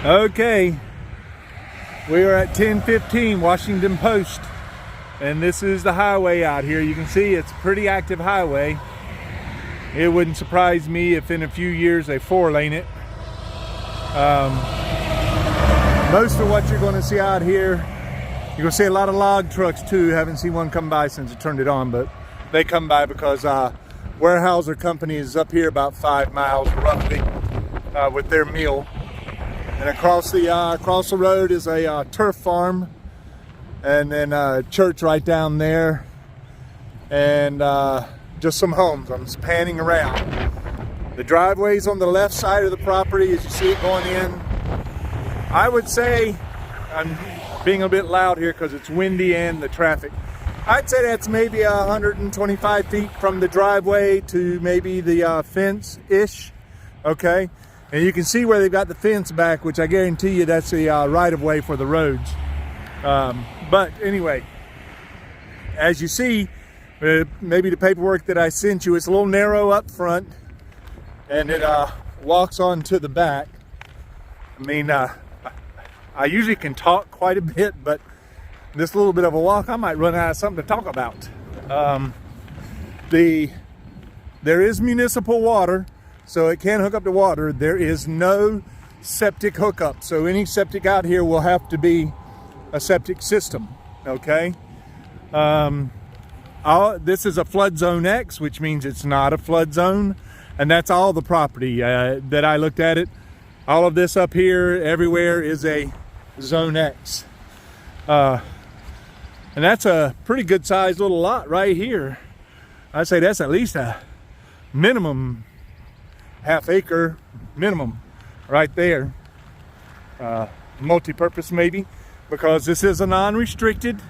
Okay, we are at 1015 Washington Post, and this is the highway out here. You can see it's a pretty active highway. It wouldn't surprise me if in a few years they 4-lane it. Most of what you're going to see out here, you're going to see a lot of log trucks too. Haven't seen one come by since I turned it on, but they come by because Weyerhaeuser Company is up here about 5 miles roughly with their mill. And across the road is a turf farm, and then a church right down there, and just some homes. I'm just panning around. The driveway's on the left side of the property as you see it going in. I would say, I'm being a bit loud here because it's windy and the traffic. I'd say that's maybe 125 feet from the driveway to maybe the fence-ish, okay? And you can see where they've got the fence back, which I guarantee you that's the right-of-way for the roads. But anyway, as you see, maybe the paperwork that I sent you, it's a little narrow up front, and it walks on to the back. I mean, I usually can talk quite a bit, but this little bit of a walk, I might run out of something to talk about. There is municipal water, so it can hook up to water. There is no septic hookup, so any septic out here will have to be a septic system, okay? This is a flood zone X, which means it's not a flood zone, and that's all the property that I looked at it. All of this up here, everywhere is a zone X. And that's a pretty good sized little lot right here. I'd say that's at least a minimum half-acre minimum right there. Multi-purpose maybe, because this is a non-restricted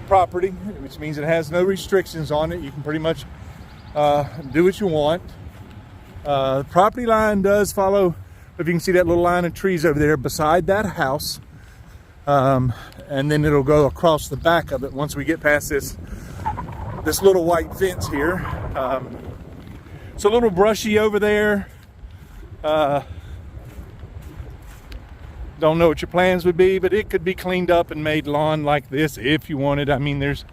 property, which means it has no restrictions on it. You can pretty much do what you want. The property line does follow, if you can see that little line of trees over there beside that house, and then it'll go across the back of it once we get past this little white fence here. It's a little brushy over there. Don't know what your plans would be, but it could be cleaned up and made lawn like this if you wanted. I mean, there's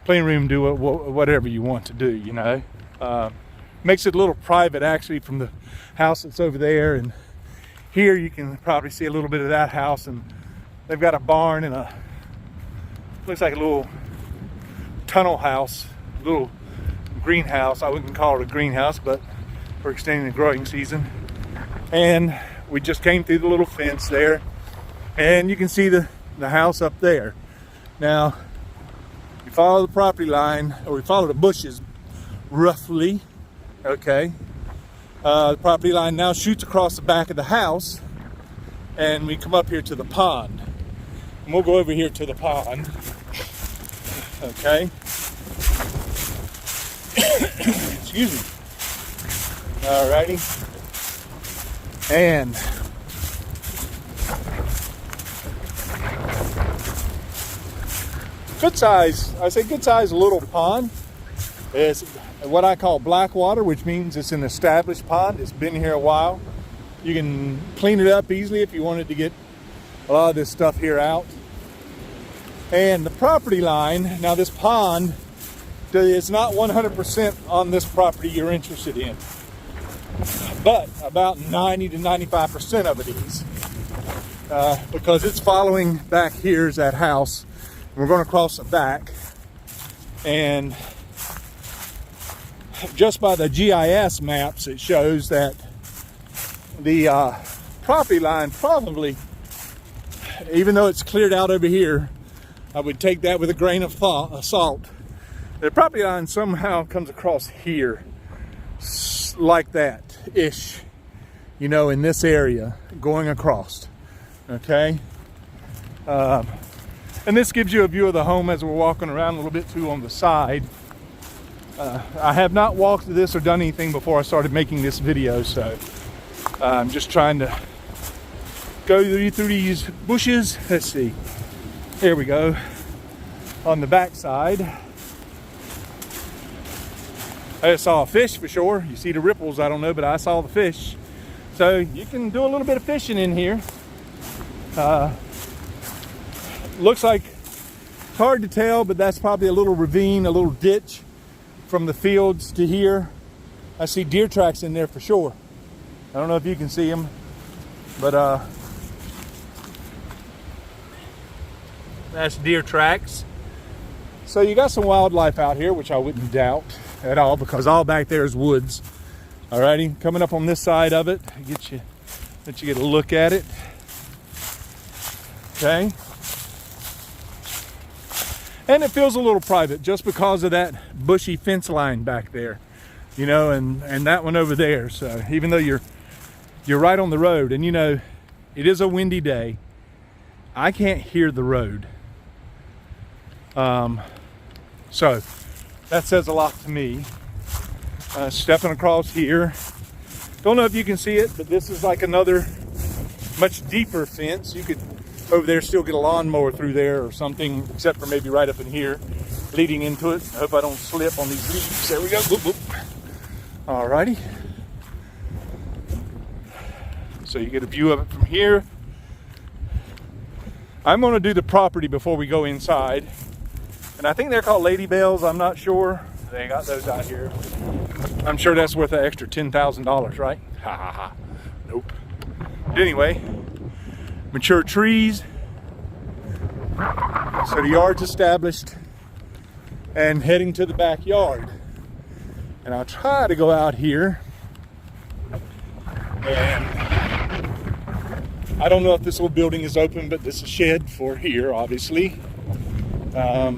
plenty of room to do whatever you want to do, you know. Makes it a little private actually from the house that's over there, and here you can probably see a little bit of that house, and they've got a barn and looks like a little tunnel house, a little greenhouse. I wouldn't call it a greenhouse, but for extending the growing season. And we just came through the little fence there, and you can see the house up there. Now, you follow the property line, or we follow the bushes roughly, okay? The property line now shoots across the back of the house, and we come up here to the pond. And we'll go over here to the pond, okay? Excuse me. Alrighty. And good size, I say good size little pond. It's what I call black water, which means it's an established pond. It's been here a while. You can clean it up easily if you wanted to get a lot of this stuff here out. And the property line, now this pond is not 100% on this property you're interested in, but about 90 to 95% of it is, because it's following back here is that house. We're going to cross the back, and just by the GIS maps it shows that the property line probably, even though it's cleared out over here, I would take that with a grain of salt. The property line somehow comes across here like that ish, you know, in this area going across, okay? And this gives you a view of the home as we're walking around a little bit too on the side. I have not walked this or done anything before I started making this video, so I'm just trying to go through these bushes. Let's see, here we go. On the back side, I just saw a fish for sure. You see the ripples, I don't know, but I saw the fish. So you can do a little bit of fishing in here. Looks like, it's hard to tell, but that's probably a little ravine, a little ditch from the fields to here. I see deer tracks in there for sure. I don't know if you can see them, but that's deer tracks. So you got some wildlife out here, which I wouldn't doubt at all, because all back there is woods. Alrighty, coming up on this side of it, let you get a look at it. Okay. And it feels a little private just because of that bushy fence line back there, you know, and that one over there. So even though you're right on the road, and you know, it is a windy day, I can't hear the road. So that says a lot to me. Stepping across here, don't know if you can see it, but this is like another much deeper fence. You could over there still get a lawnmower through there or something, except for maybe right up in here leading into it. I hope I don't slip on these leaves. There we go. Boop, boop. Alrighty, so you get a view of it from here. I'm going to do the property before we go inside, and I think they're called Lady Bells. I'm not sure. They got those out here. I'm sure that's worth an extra $10,000, right? Ha ha ha. Nope. But anyway, mature trees. So the yard's established and heading to the backyard. And I'll try to go out here. And I don't know if this little building is open, but this is a shed for here, obviously. I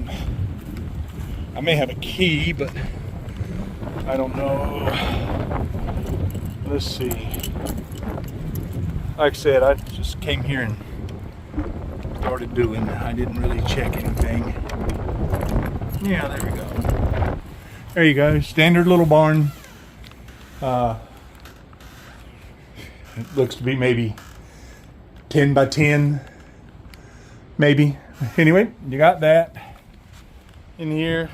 may have a key, but I don't know. Let's see. Like I said, I just came here and started doing. I didn't really check anything. Yeah, there we go. There you go. Standard little barn. It looks to be maybe 10 by 10. Maybe. Anyway, you got that in here.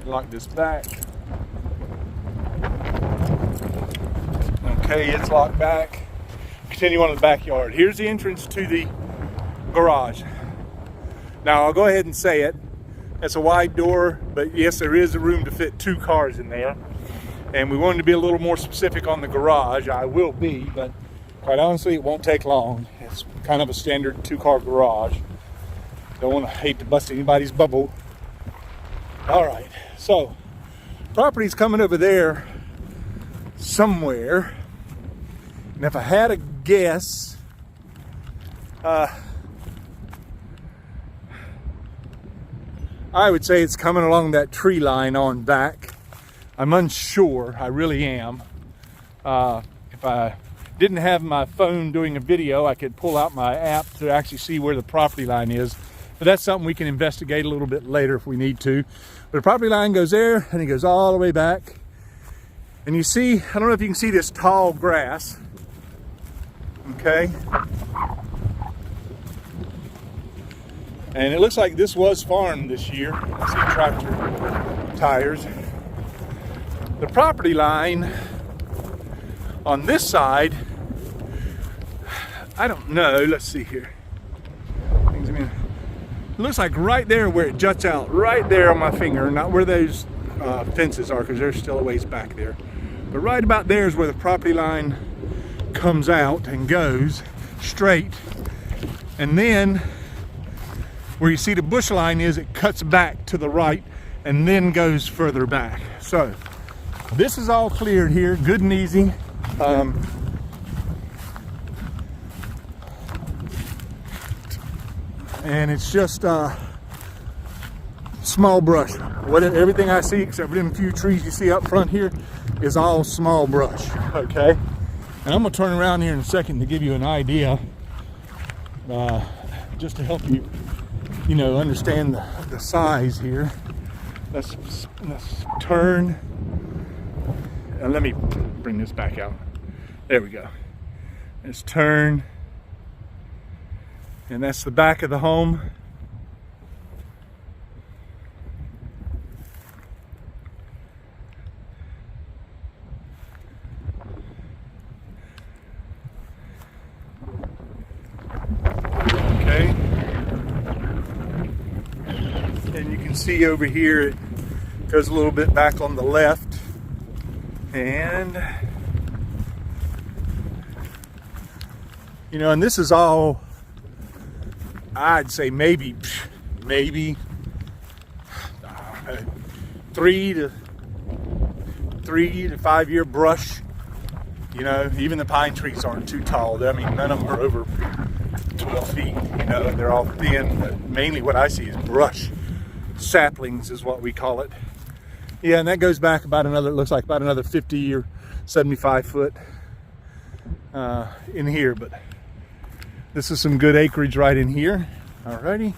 Lock this back. Okay, it's locked back. Continue on to the backyard. Here's the entrance to the garage. Now I'll go ahead and say it. It's a wide door, but yes, there is a room to fit 2 cars in there. And we wanted to be a little more specific on the garage. I will be, but quite honestly, it won't take long. It's kind of a standard 2-car garage. Don't want to hate to bust anybody's bubble. All right, so property's coming over there somewhere. And if I had a guess, I would say it's coming along that tree line on back. I'm unsure, I really am. If I didn't have my phone doing a video, I could pull out my app to actually see where the property line is. But that's something we can investigate a little bit later if we need to. But the property line goes there and it goes all the way back. And you see, I don't know if you can see this tall grass. Okay. And it looks like this was farmed this year. I see tractor tires. The property line on this side, I don't know. Let's see here. It looks like right there where it juts out, right there on my finger, not where those fences are, because they're still a ways back there. But right about there is where the property line comes out and goes straight. And then where you see the bush line is, it cuts back to the right and then goes further back. So this is all cleared here, good and easy. And it's just small brush. Everything I see, except for them few trees you see up front here, is all small brush. Okay. And I'm gonna turn around here in a second to give you an idea, just to help you, you know, understand the size here. Let's turn, and let me bring this back out. There we go. Let's turn. And that's the back of the home. see over here, it goes a little bit back on the left. And, you know, and this is all, I'd say maybe 3 to 5 year brush. You know, even the pine trees aren't too tall. I mean, none of them are over 12 feet. You know, they're all thin. But mainly what I see is brush. Saplings is what we call it. Yeah, and that goes back about another, it looks like about another 50 or 75 foot in here. But this is some good acreage right in here. Alrighty.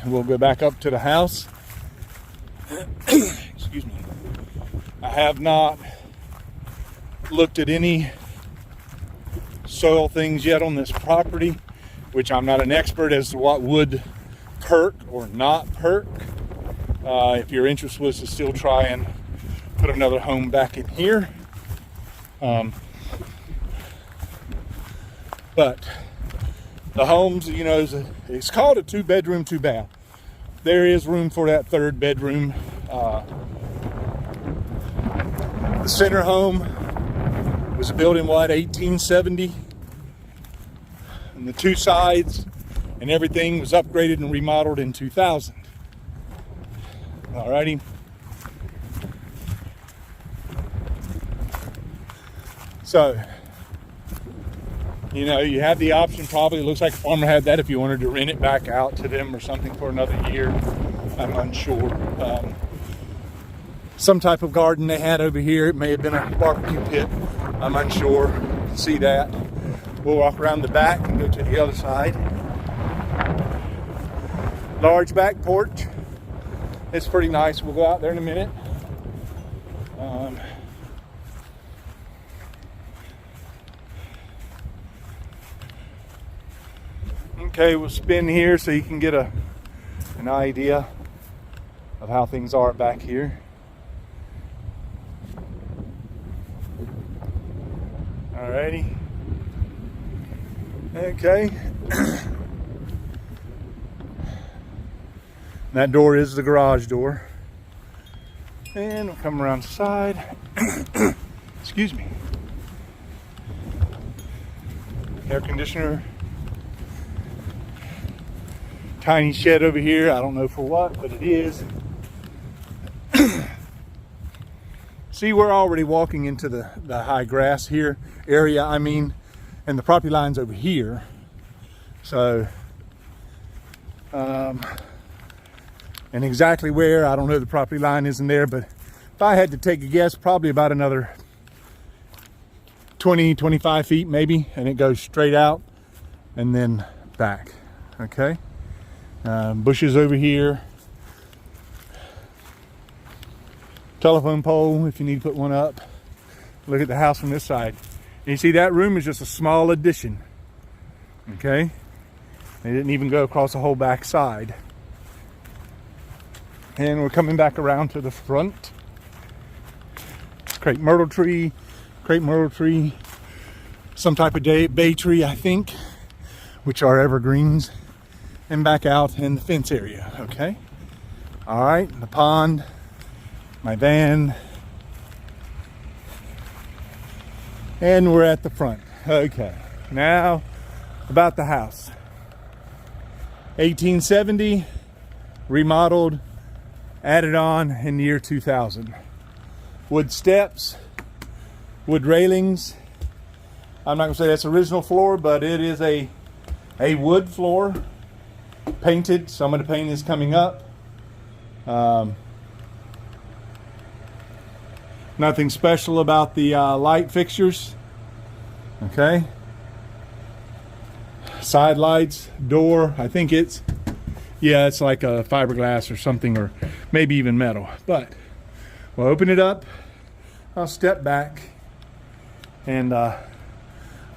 We'll go back up to the house. Excuse me. I have not looked at any soil things yet on this property, which I'm not an expert as to what would perk or not perk. If your interest was to still try and put another home back in here. But the homes, you know, it's called a 2-bedroom, 2-bath. There is room for that 3rd bedroom. The center home was built in what, 1870? And the 2 sides and everything was upgraded and remodeled in 2000. Alrighty. So, you know, you have the option probably, it looks like a farmer had that if you wanted to rent it back out to them or something for another year. I'm unsure. Some type of garden they had over here. It may have been a barbecue pit. I'm unsure. See that. We'll walk around the back and go to the other side. Large back porch. It's pretty nice. We'll go out there in a minute. Okay, we'll spin here so you can get an idea of how things are back here. Alrighty. Okay. That door is the garage door. And we'll come around the side. Excuse me. Air conditioner. Tiny shed over here. I don't know for what, but it is. See, we're already walking into the high grass here area, I mean, and the property line's over here. So, and exactly where, I don't know, the property line isn't there, but if I had to take a guess, probably about another 20, 25 feet maybe, and it goes straight out and then back, okay? Bushes over here. Telephone pole if you need to put one up. Look at the house from this side. And you see that room is just a small addition. Okay? They didn't even go across the whole back side. And we're coming back around to the front. Crepe myrtle tree, some type of bay tree, I think, which are evergreens. And back out in the fence area, okay? All right, the pond, my van, and we're at the front. Okay, now about the house. 1870, remodeled, added on in the year 2000. Wood steps, wood railings. I'm not gonna say that's original floor, but it is a wood floor. Painted. Some of the paint is coming up. Nothing special about the light fixtures. Okay. Side lights, door. I think it's like a fiberglass or something, or maybe even metal. But we'll open it up. I'll step back, and I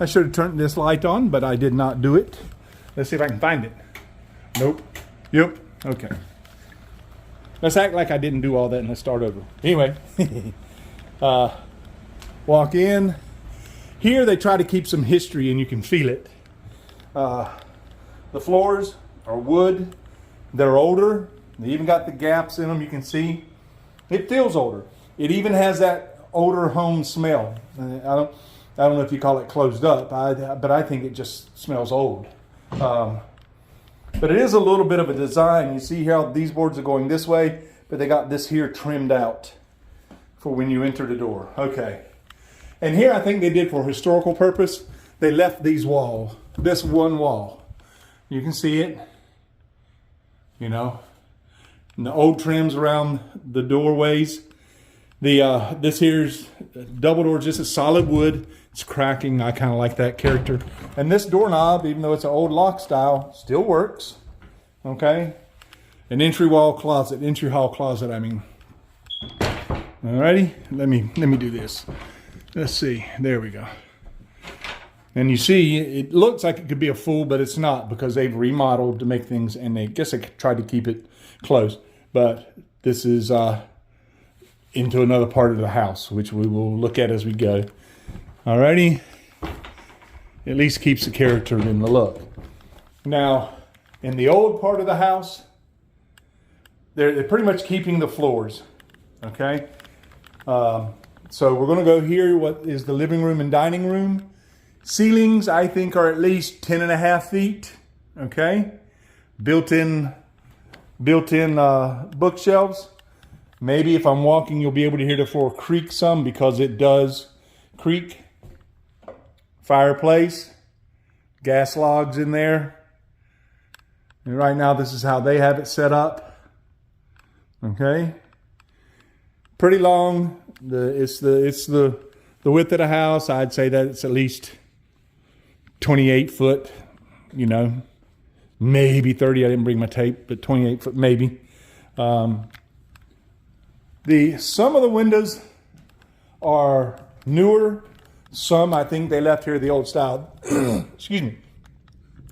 should have turned this light on, but I did not do it. Let's see if I can find it. Nope. Yep. Okay. Let's act like I didn't do all that and let's start over. Anyway, walk in. Here they try to keep some history and you can feel it. The floors are wood. They're older. They even got the gaps in them, you can see. It feels older. It even has that older home smell. I don't know if you call it closed up, but I think it just smells old. But it is a little bit of a design. You see how these boards are going this way, but they got this here trimmed out for when you enter the door. Okay. And here I think they did for historical purpose. They left these walls, this one wall. You can see it, you know, and the old trims around the doorways. This here's double doors. This is solid wood. It's cracking. I kind of like that character. And this doorknob, even though it's an old lock style, still works. Okay. An entry hall closet, I mean. Alrighty, let me do this. Let's see. There we go. And you see, it looks like it could be a full, but it's not, because they've remodeled to make things, and they guess they tried to keep it close. But this is into another part of the house, which we will look at as we go. Alrighty. At least keeps the character in the look. Now, in the old part of the house, they're pretty much keeping the floors. Okay. So we're going to go here. What is the living room and dining room? Ceilings, I think, are at least 10.5 feet. Okay. Built-in bookshelves. Maybe if I'm walking, you'll be able to hear the floor creak some, because it does creak. Fireplace, gas logs in there. And right now, this is how they have it set up. Okay. Pretty long. It's the width of the house. I'd say that it's at least 28 foot, you know, maybe 30. I didn't bring my tape, but 28 foot maybe. Some of the windows are newer. Some, I think they left here the old style. Excuse me.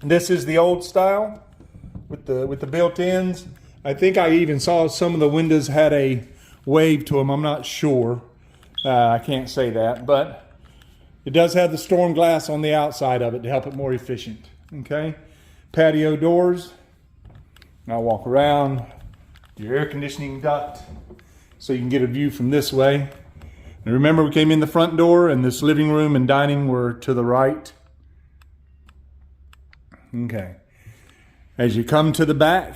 This is the old style with the built-ins. I think I even saw some of the windows had a wave to them. I'm not sure. I can't say that, but it does have the storm glass on the outside of it to help it more efficient. Okay. Patio doors. I'll walk around. Your air conditioning duct, so you can get a view from this way. And remember, we came in the front door, and this living room and dining were to the right. Okay. As you come to the back,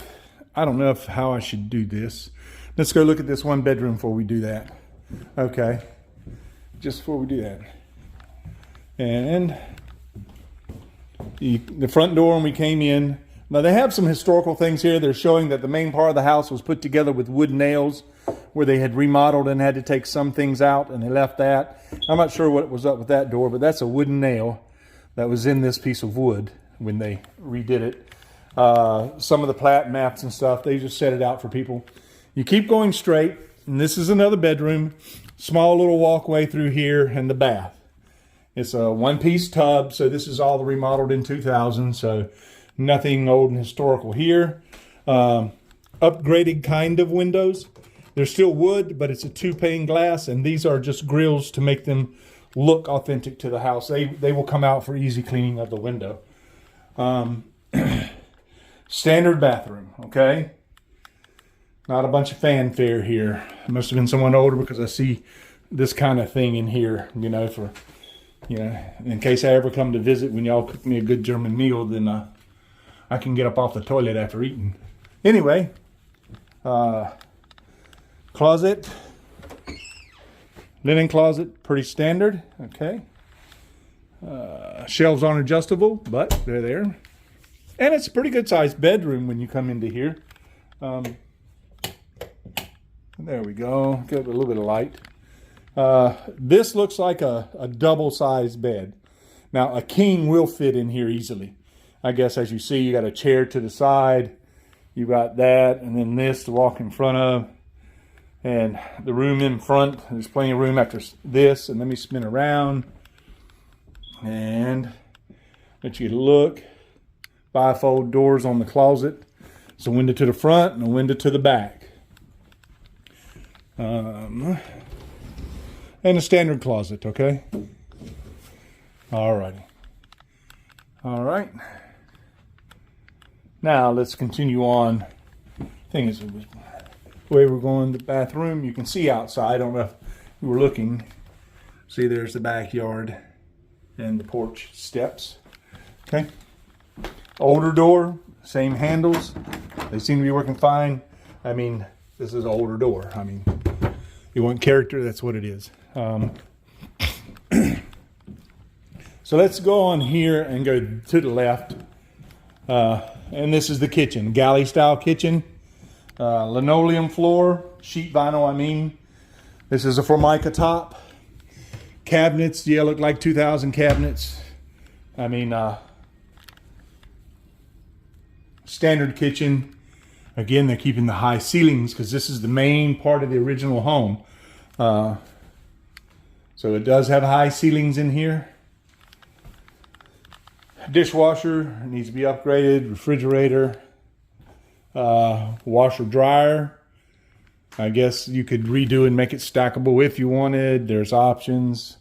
I don't know how I should do this. Let's go look at this one bedroom before we do that. Okay. Just before we do that. And the front door when we came in. Now, they have some historical things here. They're showing that the main part of the house was put together with wood nails, where they had remodeled and had to take some things out, and they left that. I'm not sure what was up with that door, but that's a wooden nail that was in this piece of wood when they redid it. Some of the plat maps and stuff, they just set it out for people. You keep going straight, and this is another bedroom. Small little walkway through here, and the bath. It's a one-piece tub, so this is all remodeled in 2000, so nothing old and historical here. Upgraded kind of windows. They're still wood, but it's a 2-pane glass, and these are just grills to make them look authentic to the house. They will come out for easy cleaning of the window. Standard bathroom, okay? Not a bunch of fanfare here. It must have been someone older, because I see this kind of thing in here, you know, for, you know, in case I ever come to visit, when y'all cook me a good German meal, then I can get up off the toilet after eating. Anyway, closet, linen closet, pretty standard, okay. Shelves aren't adjustable, but they're there. And it's a pretty good sized bedroom when you come into here. There we go, get a little bit of light. This looks like a double-sized bed. Now, a king will fit in here easily. I guess, as you see, you got a chair to the side. You got that, and then this to walk in front of. And the room in front, there's plenty of room after this. And let me spin around and let you get a look. Bifold doors on the closet. It's a window to the front and a window to the back. And a standard closet, okay? Alrighty. Alright. Now let's continue on. Thing is, the way we're going to the bathroom, you can see outside. I don't know if you were looking. See, there's the backyard and the porch steps. Okay. Older door, same handles. They seem to be working fine. I mean, this is an older door. I mean, you want character, that's what it is. So let's go on here and go to the left. And this is the kitchen, galley style kitchen. Linoleum floor, sheet vinyl, I mean. This is a Formica top. Cabinets, yeah, look like 2000 cabinets. I mean, standard kitchen. Again, they're keeping the high ceilings because this is the main part of the original home. So it does have high ceilings in here. Dishwasher needs to be upgraded. Refrigerator. Washer dryer. I guess you could redo and make it stackable if you wanted. There's options.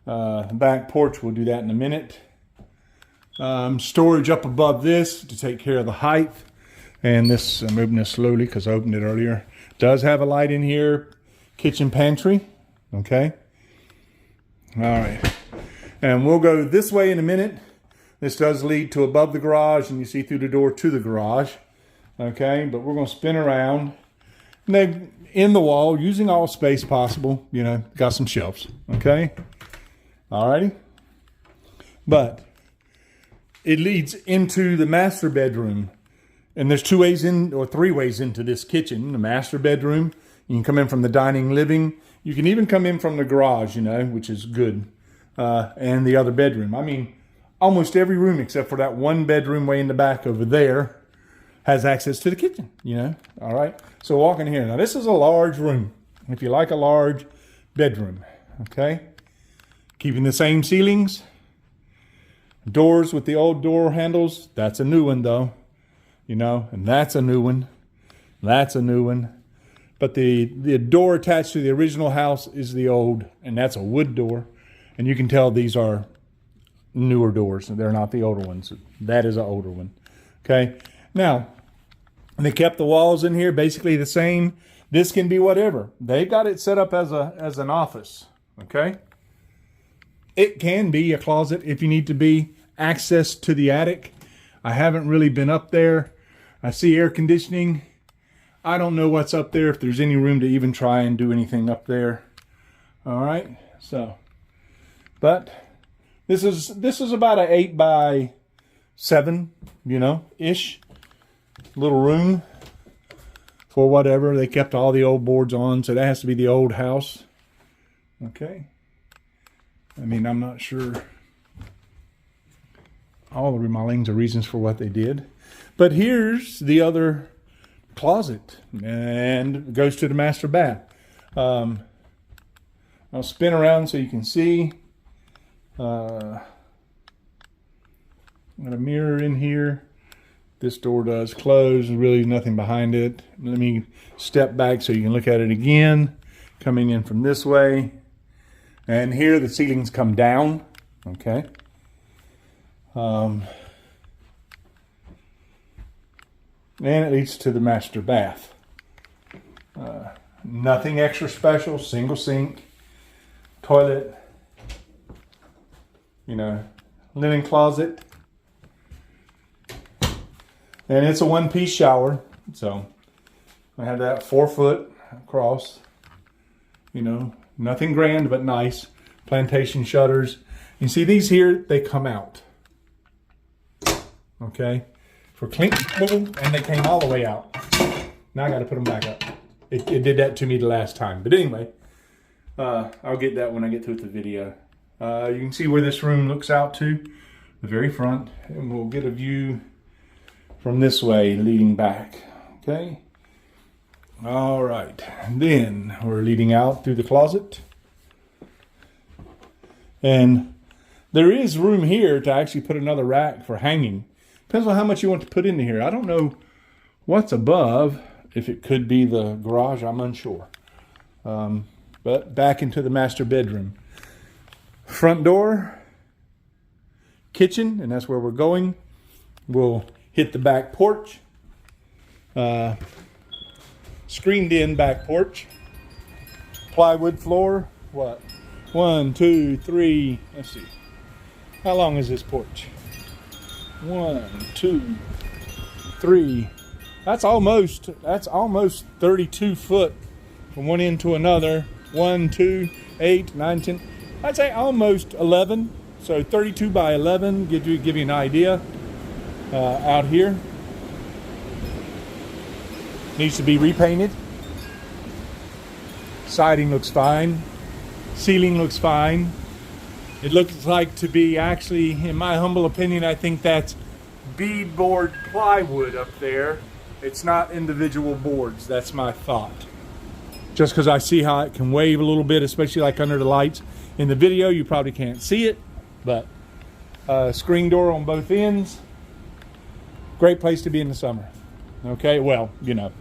Back porch, we'll do that in a minute. Storage up above this to take care of the height. And this, I'm moving this slowly because I opened it earlier. Does have a light in here. Kitchen pantry. Okay. All right. And we'll go this way in a minute. This does lead to above the garage, and you see through the door to the garage. Okay, but we're going to spin around. And they in the wall, using all space possible. You know, got some shelves. Okay. Alrighty. But it leads into the master bedroom. And there's 2 ways in, or 3 ways into this kitchen. The master bedroom. You can come in from the dining living. You can even come in from the garage, you know, which is good. And the other bedroom. I mean, almost every room except for that one bedroom way in the back over there has access to the kitchen, you know. All right. So walk in here. Now, this is a large room. If you like a large bedroom, okay. Keeping the same ceilings. Doors with the old door handles. That's a new one, though. You know, and that's a new one. That's a new one. But the door attached to the original house is the old, and that's a wood door. And you can tell these are newer doors. They're not the older ones. That is an older one. Okay. Now, they kept the walls in here basically the same. This can be whatever. They got it set up as an office. Okay. It can be a closet if you need to be. Access to the attic. I haven't really been up there. I see air conditioning. I don't know what's up there, if there's any room to even try and do anything up there. All right. So, but this is about an 8 by 7, you know, ish little room for whatever. They kept all the old boards on, so that has to be the old house. Okay. I mean, I'm not sure all the remodelings are reasons for what they did. But here's the other closet, and it goes to the master bath. I'll spin around so you can see. Got a mirror in here. This door does close. There's really nothing behind it. Let me step back so you can look at it again. Coming in from this way. And here the ceilings come down. Okay. And it leads to the master bath. Nothing extra special. Single sink. Toilet. You know, linen closet. And it's a one-piece shower. So I have that 4 foot across. You know, nothing grand, but nice. Plantation shutters. You see these here, they come out. Okay. For clean, and they came all the way out. Now I got to put them back up. It did that to me the last time. But anyway, I'll get that when I get to the video. You can see where this room looks out to, the very front. And we'll get a view from this way leading back. Okay. All right. And then we're leading out through the closet. And there is room here to actually put another rack for hanging. Depends on how much you want to put into here. I don't know what's above. If it could be the garage, I'm unsure. But back into the master bedroom. Front door, kitchen, and that's where we're going. We'll hit the back porch. Screened in back porch. Plywood floor. What? 1, 2, 3. Let's see. How long is this porch? 1, 2, 3. That's almost 32 foot from one end to another. 1, 2, 8, 9, 10. I'd say almost 11. So 32 by 11. Give you an idea. Out here. Needs to be repainted. Siding looks fine. Ceiling looks fine. It looks like to be actually, in my humble opinion, I think that's beadboard plywood up there. It's not individual boards. That's my thought. Just because I see how it can wave a little bit, especially like under the lights. In the video, you probably can't see it, but screen door on both ends. Great place to be in the summer. Okay, well, you know,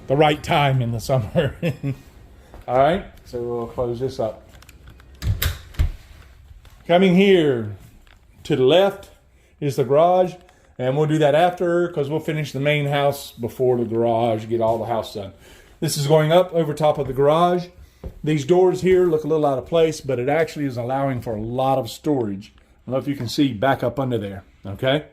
the right time in the summer. All right, so we'll close this up. Coming here to the left is the garage, and we'll do that after because we'll finish the main house before the garage, get all the house done. This is going up over top of the garage. These doors here look a little out of place, but it actually is allowing for a lot of storage. I don't know if you can see back up under there, okay?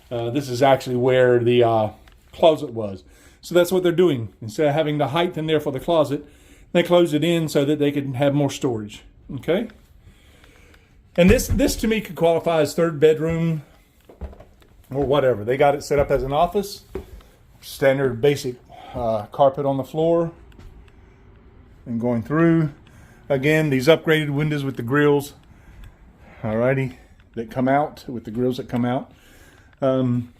This is actually where the closet was. So that's what they're doing. Instead of having the height in there for the closet, they closed it in so that they could have more storage, okay? And this to me could qualify as third bedroom or whatever. They got it set up as an office. Standard basic carpet on the floor. And going through. Again, these upgraded windows with the grills. Alrighty. That come out, with the grills that come out. And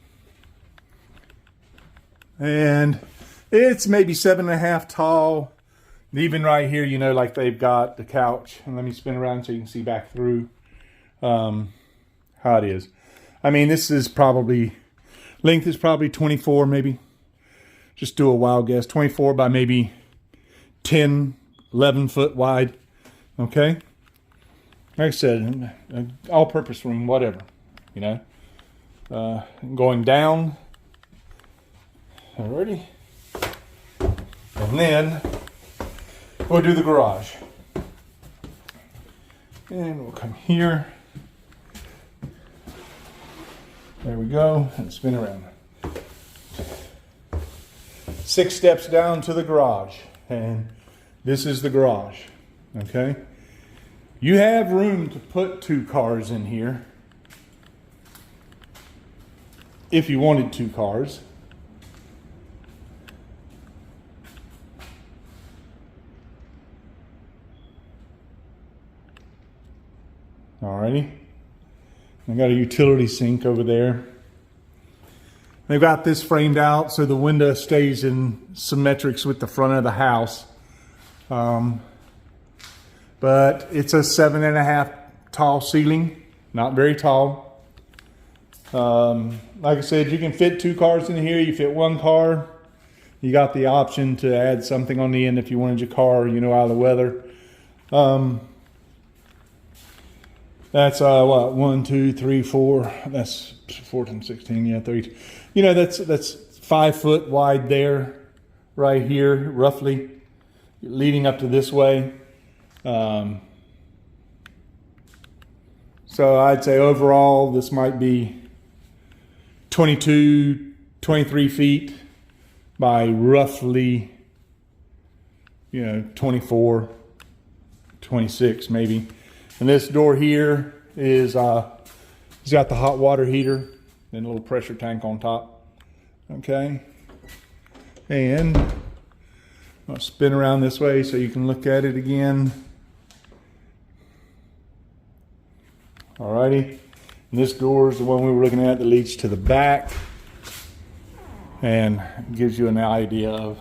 it's maybe 7.5 tall. Even right here, you know, like they've got the couch. And let me spin around so you can see back through how it is. I mean, this is probably, length is probably 24 maybe. Just do a wild guess. 24 by maybe 10, 11 foot wide. Okay? Like I said, all-purpose room, whatever. You know? Going down. Alrighty. And then we'll do the garage. And we'll come here. There we go. And spin around. 6 steps down to the garage. And this is the garage. Okay? You have room to put 2 cars in here. If you wanted 2 cars. Alrighty. I got a utility sink over there. They've got this framed out so the window stays in symmetrics with the front of the house. But it's a 7.5 tall ceiling, not very tall. Like I said, you can fit 2 cars in here. You fit 1 car. You got the option to add something on the end if you wanted your car, you know, out of the weather. That's what, 1, 2, 3, 4. That's 14, 16, yeah, 32. You know, that's 5 foot wide there, right here, roughly, leading up to this way. So I'd say overall, this might be 22, 23 feet by roughly, you know, 24, 26 maybe. And this door here is, it's got the hot water heater and a little pressure tank on top. Okay. And I'll spin around this way so you can look at it again. Alrighty. And this door is the one we were looking at that leads to the back. And gives you an idea of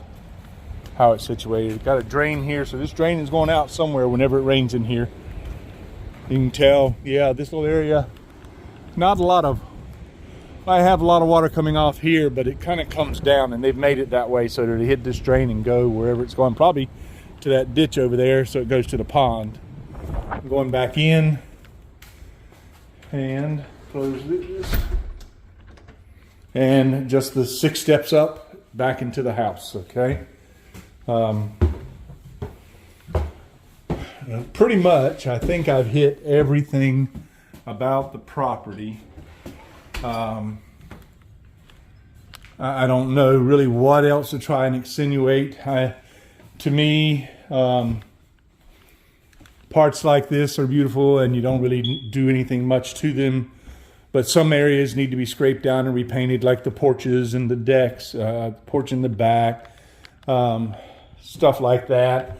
how it's situated. It's got a drain here, so this drain is going out somewhere whenever it rains in here. You can tell, yeah, this little area, not a lot of, I have a lot of water coming off here, but it kind of comes down, and they've made it that way so that it hit this drain and go wherever it's going, probably to that ditch over there, so it goes to the pond. I'm going back in and close this. and just the 6 steps up back into the house, okay? Pretty much, I think I've hit everything about the property. I don't know really what else to try and insinuate. To me, parts like this are beautiful and you don't really do anything much to them. But some areas need to be scraped down and repainted, like the porches and the decks, porch in the back, stuff like that.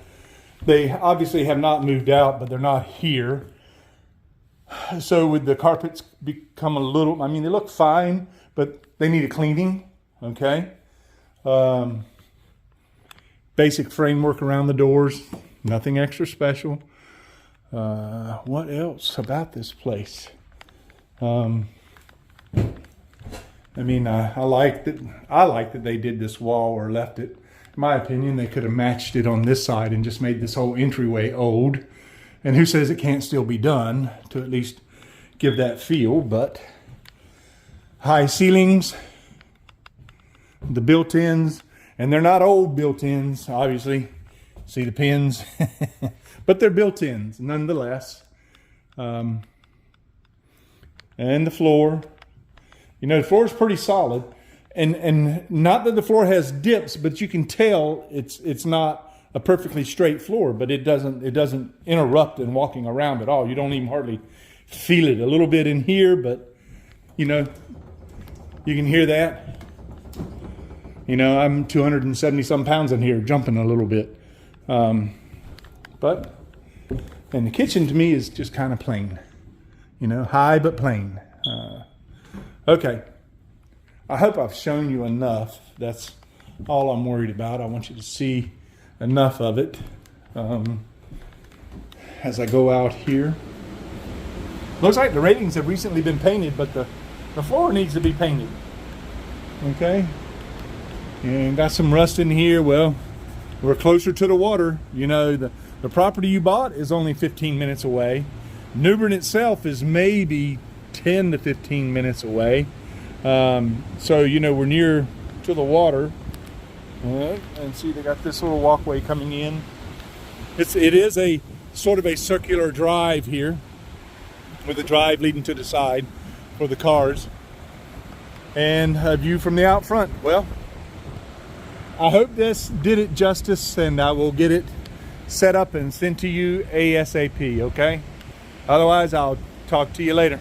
They obviously have not moved out, but they're not here. So would the carpets become a little, I mean, they look fine, but they need a cleaning, okay? Basic framework around the doors, nothing extra special. What else about this place? I mean, I like that they did this wall or left it. In my opinion, they could have matched it on this side and just made this whole entryway old. And who says it can't still be done to at least give that feel? But high ceilings, the built-ins, and they're not old built-ins, obviously. See the pins? But they're built-ins nonetheless. And the floor. You know, the floor is pretty solid. And not that the floor has dips, but you can tell it's not a perfectly straight floor, but it doesn't interrupt in walking around at all. You don't even hardly feel it. A little bit in here, but you know, you can hear that. You know, I'm 270 some pounds in here, jumping a little bit. But and the kitchen to me is just kind of plain. You know, high but plain. Okay. I hope I've shown you enough. That's all I'm worried about. I want you to see enough of it as I go out here. Looks like the railings have recently been painted, but the floor needs to be painted. Okay? And got some rust in here. Well, we're closer to the water. You know, the property you bought is only 15 minutes away. New Bern itself is maybe 10 to 15 minutes away. So, you know, we're near to the water. And see, they got this little walkway coming in. It is a sort of a circular drive here, with a drive leading to the side for the cars. And a view from the out front. Well, I hope this did it justice, and I will get it set up and sent to you ASAP, okay? Otherwise, I'll talk to you later.